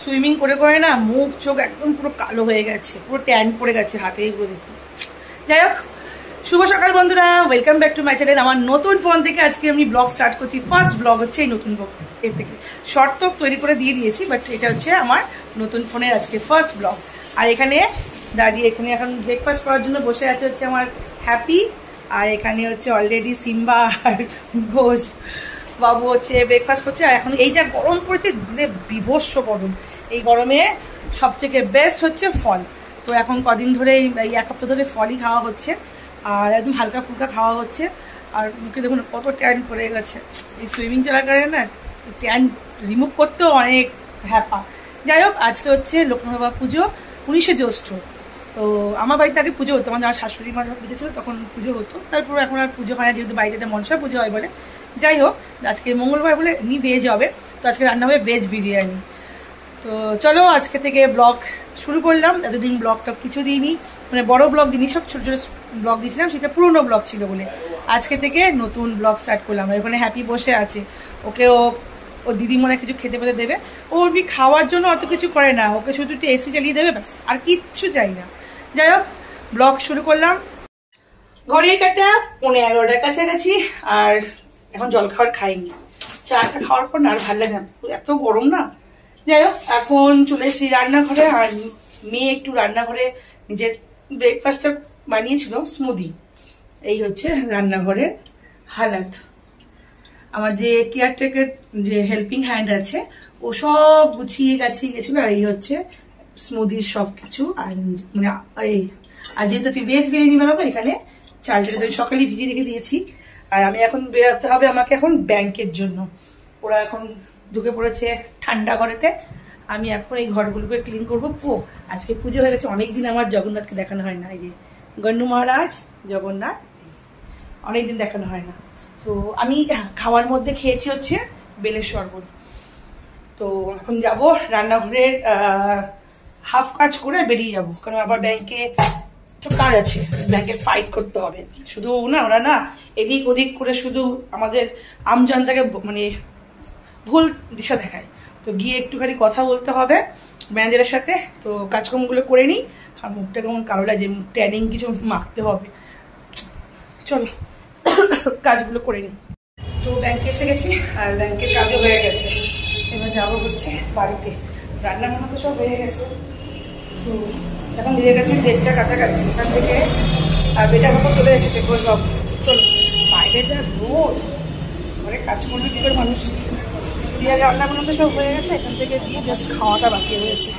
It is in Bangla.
সুইমিং করে করে না মুখ চোখ একদম পুরো কালো হয়ে গেছে, পুরো ট্যান পড়ে গেছে হাতে, এগুলো দেখুন। যাই হোক, শুভ সকাল বন্ধুরা, welcome back to my channel. আমার নতুন ফোন থেকে আজকে আমি ব্লগ স্টার্ট করছি। ফার্স্ট ব্লগ হচ্ছে এই নতুন ব্লগ, এর থেকে শর্ট তো তৈরি করে দিয়ে দিয়েছি, বাট এটা হচ্ছে আমার নতুন ফোনের আজকে ফার্স্ট ব্লগ। আর এখানে দাঁড়িয়ে এখানে এখন ব্রেকফাস্ট করার জন্য বসে আছে হচ্ছে আমার হ্যাপি, আর এখানে হচ্ছে অলরেডি সিম্বা আর ঘোষ বাবু হচ্ছে ব্রেকফাস্ট করছে। আর এখন এই যা গরম পড়েছে, বিভৎস গরম, এই গরমে সবথেকে বেস্ট হচ্ছে ফল। তো এখন কদিন ধরে এই এক সপ্তাহ ধরে ফলই খাওয়া হচ্ছে, আর একদম হালকা ফুলকা খাওয়া হচ্ছে। আর মুখে দেখুন কত ট্যান পড়ে গেছে, এই সুইমিং চলাকালীন না ট্যান রিমুভ করতেও অনেক হ্যাপা। যাই হোক, আজকে হচ্ছে লক্ষ্মী পুজো, 19শে জ্যৈষ্ঠ। তো আমার বাড়িতে আগে পুজো হতো, আমার শাশুড়ি মা যখন পুজো ছিল তখন পুজো হতো, তারপর এখন আর পুজো হয় না, যেহেতু বাড়িতে একটা মনসা পুজো হয় বলে। যাই হোক, আজকে মঙ্গলবার বলে এমনি ভেজ হবে, তো আজকে রান্না হবে ভেজ বিরিয়ানি। তো চলো আজকে থেকে ব্লগ শুরু করলাম। এতদিন ব্লগটা কিছু দিইনি, মানে বড় ব্লগ দিইনি, সব ছোটো ছোটো ব্লগ দিয়েছিলাম, সেটা পুরোনো ব্লগ ছিল বলে আজকে থেকে নতুন ব্লগ স্টার্ট করলাম। ওখানে হ্যাপি বসে আছে, ওকে ও দিদি মনে কিছু খেতে পেতে দেবে, ওর বি খাওয়ার জন্য অত কিছু করে না, ওকে শুধু একটু এসি চালিয়ে দেবে ব্যাস, আর কিচ্ছু চাই না। যাই হোক, ব্লগ শুরু করলাম। ঘড়ির কাটা 11:30 কাছাকাছি, আর এখন জল খাওয়ার খাইনি, চাটা খাওয়ার পর না আর ভালো লাগে না, এত গরম না। যাই হোক, এখন চলে এসেছি রান্নাঘরে, আর মেয়ে একটু রান্নাঘরে নিজের ব্রেকফাস্টটা বানিয়েছিল, স্মুদি। এই হচ্ছে রান্নাঘরের হালাত। আমার যে কেয়ারটেকার যে হেল্পিং হ্যান্ড আছে, ও সব গুছিয়ে গাছিয়ে গেছিল, আর এই হচ্ছে স্মুদির সব কিছু। আর মানে এই আর যেহেতু ভেজ বিরিয়ানি বানাবো, এখানে চালটা আমি সকালেই ভিজিয়ে রেখে দিয়েছি। আর আমি এখন বেরোতে হবে আমাকে এখন ব্যাংকের জন্য। ওরা এখন ঢুকে পড়েছে ঠান্ডা ঘরেতে, আমি এখন এই ঘরগুলোকে ক্লিন করবো। আজকে পুজো হয়ে গেছে, অনেকদিন আমার জগন্নাথকে দেখানো হয় না। এই যে গণ্য মহারাজ জগন্নাথ, অনেকদিন দেখানো হয় না। তো আমি খাওয়ার মধ্যে খেয়েছি হচ্ছে বেলের শরবত। তো এখন যাব রান্নাঘরের হাফ কাজ করে বেরিয়ে যাব, কারণ আবার ব্যাংকে একটু কাজ আছে, ব্যাংকে ফাইট করতে হবে। শুধু না, ওরা না এদিক ওদিক করে শুধু আমাদের আমজনতাকে মানে ভুল দিশা দেখায়। তো গিয়ে একটুখানি কথা বলতে হবে ম্যানেজারের সাথে, তো কাজকর্মগুলো করে নিই। আর মুখটা কেমন কালো লাগে, ট্যানিং কিছু মাখতে হবে। চলো কাজগুলো করে নিই। তো ব্যাংকে এসে গেছি, আর ব্যাংকের কাজও হয়ে গেছে। এবার যাবো হচ্ছে বাড়িতে, রান্না বান্না তো সব হয়ে গেছে। তো এখন দিয়ে গেছে 1:30 কাছাকাছি, এখান থেকে আর বেটা বাবা চলে এসেছে সব। চলো, বাইরে যা রোদ, ঘরে কাজ করবে কি করে মানুষ। রান্না বান্না তো সব হয়ে গেছে, এখান থেকে দিয়ে জাস্ট খাওয়াটা বাকি রয়েছে।